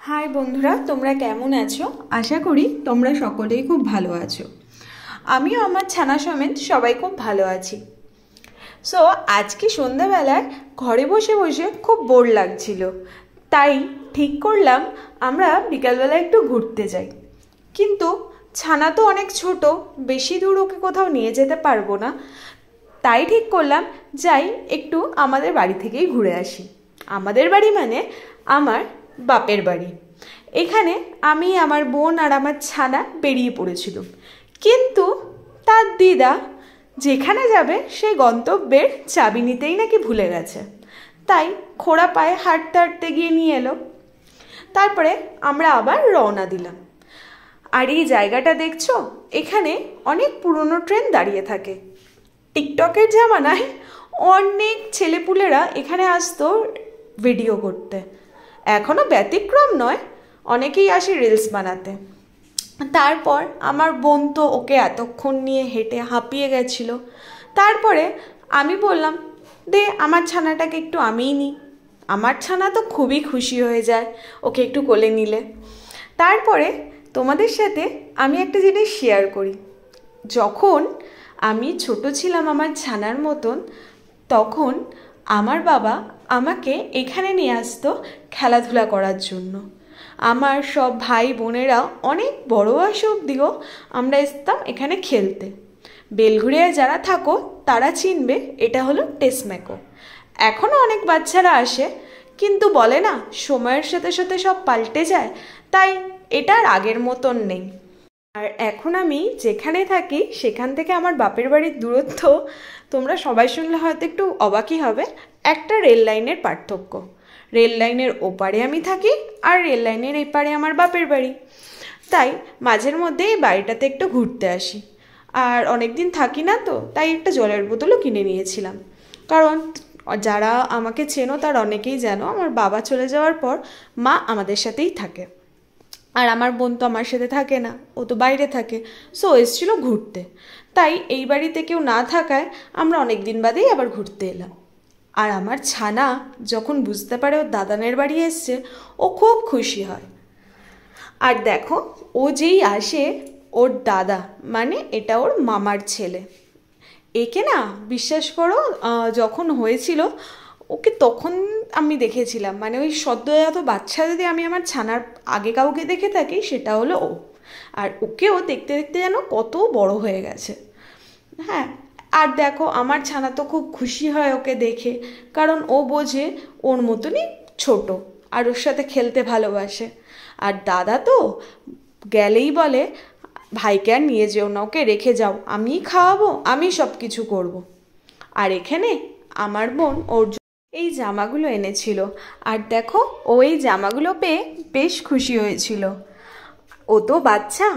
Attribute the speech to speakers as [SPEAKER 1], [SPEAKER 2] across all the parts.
[SPEAKER 1] High বন্ধুরা, তোমরা কেমন আছো? আশা করি তোমরা সকলেই খুব ভালো আছো। আমিও আমার ছানা সমেত সবাই খুব ভালো আছি। সো আজকে সন্ধ্যাবেলায় ঘরে বসে বসে খুব বোর লাগছিল, তাই ঠিক করলাম আমরা বিকালবেলা একটু ঘুরতে যাই। কিন্তু ছানা তো অনেক ছোট, বেশি দূর ওকে কোথাও নিয়ে যেতে পারবো না, তাই ঠিক করলাম যাই একটু আমাদের বাড়ি থেকেই ঘুরে আসি। আমাদের বাড়ি মানে আমার বাপের বাড়ি। এখানে আমি, আমার বোন আর আমার ছানা বেরিয়ে পড়েছিলাম, কিন্তু তার দিদা যেখানে যাবে সেই গন্তব্যের চাবি নিতেই নাকি ভুলে গেছে, তাই খোঁড়া পায়ে হাঁটতে হাঁটতে গিয়ে নিয়ে এলো। তারপরে আমরা আবার রওনা দিলাম। আর এই জায়গাটা দেখছো, এখানে অনেক পুরনো ট্রেন দাঁড়িয়ে থাকে। টিকটকের জামানায় অনেক ছেলেপুলেরা এখানে আসতো ভিডিও করতে, এখনও ব্যতিক্রম নয়, অনেকেই আসে রিলস বানাতে। তারপর আমার বোন তো ওকে এতক্ষণ নিয়ে হেঁটে হাঁপিয়ে গেছিল। তারপরে আমি বললাম, দে আমার ছানাটাকে একটু আমিই নিই। আমার ছানা তো খুবই খুশি হয়ে যায় ওকে একটু কোলে নিলে। তারপরে তোমাদের সাথে আমি একটা জিনিস শেয়ার করি। যখন আমি ছোট ছিলাম আমার ছানার মতন, তখন আমার বাবা আমাকে এখানে নিয়ে আসতো খেলাধুলা করার জন্য। আমার সব ভাই বোনেরা অনেক বড় বয়স অবধিও আমরা আসতাম এখানে খেলতে। বেলঘুরিয়ায় যারা থাকো তারা চিনবে, এটা হলো টেসম্যাকো। এখনও অনেক বাচ্চারা আসে, কিন্তু বলে না সময়ের সাথে সাথে সব পাল্টে যায়, তাই এটা আর আগের মতন নেই। আর এখন আমি যেখানে থাকি সেখান থেকে আমার বাপের বাড়ির দূরত্ব তোমরা সবাই শুনলে হয়তো একটু অবাকই হবে। একটা রেল লাইনের পার্থক্য। রেল লাইনের ওপারে আমি থাকি আর রেল লাইনের এপারে আমার বাপের বাড়ি। তাই মাঝের মধ্যে এই বাড়িটাতে একটু ঘুরতে আসি। আর অনেক দিন থাকি না তো, তাই একটা জলের বোতলও কিনে নিয়েছিলাম। কারণ যারা আমাকে চেনো তার অনেকেই জানো আমার বাবা চলে যাওয়ার পর মা আমাদের সাথেই থাকে। আর আমার বোন তো আমার সাথে থাকে না, ও তো বাইরে থাকে। সো এসেছিল ঘুরতে, তাই এই বাড়িতে কেউ না থাকায় আমরা অনেক দিন বাদেই আবার ঘুরতে এলাম। আর আমার ছানা যখন বুঝতে পারে ওর দাদানের বাড়ি এসছে, ও খুব খুশি হয়। আর দেখো, ও যেই আসে, ওর দাদা মানে এটা ওর মামার ছেলে, একে না বিশ্বাস করো যখন হয়েছিল ওকে তখন আমি দেখেছিলাম। মানে ওই সদ্যজাত বাচ্চা যদি আমি আমার ছানার আগে কাউকে দেখে থাকি সেটা হলো ও। আর ওকেও দেখতে দেখতে যেন কত বড় হয়ে গেছে। হ্যাঁ, আর দেখো আমার ছানা তো খুব খুশি হয় ওকে দেখে, কারণ ও বোঝে ওর মতনই ছোট আর ওর সাথে খেলতে ভালোবাসে। আর দাদা তো গেলেই বলে, ভাইকে আর নিয়ে যেও না, ওকে রেখে যাও, আমিই খাওয়াবো, আমি সব কিছু করবো। আর এখানে আমার বোন ওর এই জামাগুলো এনেছিল, আর দেখো ও এই জামাগুলো পেয়ে বেশ খুশি হয়েছিল। ও তো বাচ্চা।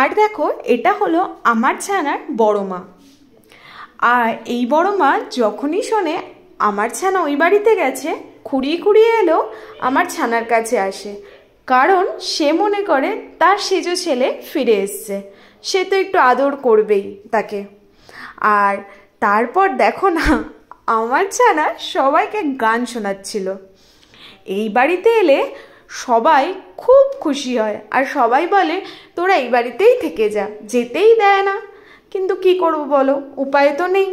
[SPEAKER 1] আর দেখো, এটা হলো আমার ছানার বড় মা। আর এই বড় মা যখনই শোনে আমার ছানা ওই বাড়িতে গেছে, খুঁড়িয়ে খুঁড়িয়ে এলো আমার ছানার কাছে আসে, কারণ সে মনে করে তার সেজো ছেলে ফিরে এসছে, সে তো একটু আদর করবেই তাকে। আর তারপর দেখো না, আমার ছানা সবাইকে গান শোনাচ্ছিল। এই বাড়িতে এলে সবাই খুব খুশি হয়, আর সবাই বলে তোরা এই বাড়িতেই থেকে যা, যেতেই দেয় না। কিন্তু কি করবো বলো, উপায় তো নেই।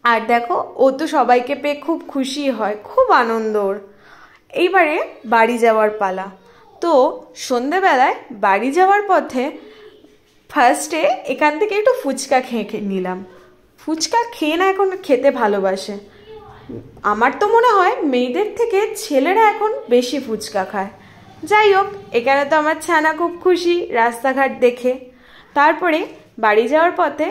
[SPEAKER 1] আর দেখো, ও তো সবাইকে পেয়ে খুব খুশি হয়, খুব আনন্দ ওর। এইবারে বাড়ি যাওয়ার পালা। তো সন্ধেবেলায় বাড়ি যাওয়ার পথে ফার্স্টে এখান থেকে একটু ফুচকা খেয়ে নিলাম। ফুচকা খেয়ে না এখন খেতে ভালোবাসে। আমার তো মনে হয় মেয়েদের থেকে ছেলেরা এখন বেশি ফুচকা খায়। যাই হোক, এখানে তো আমার ছানা খুব খুশি রাস্তাঘাট দেখে। তারপরে বাড়ি যাওয়ার পথে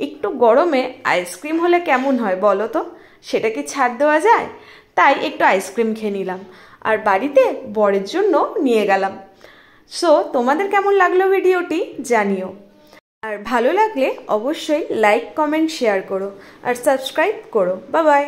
[SPEAKER 1] একটু গরমে আইসক্রিম হলে কেমন হয় বলো তো, সেটা কি ছাড় দেওয়া যায়? তাই একটু আইসক্রিম খেয়ে নিলাম, আর বাড়িতে বরের জন্য নিয়ে গেলাম। সো তোমাদের কেমন লাগলো ভিডিওটি জানিও, আর ভালো লাগলে অবশ্যই লাইক কমেন্ট শেয়ার করো আর সাবস্ক্রাইব করো। Bye bye.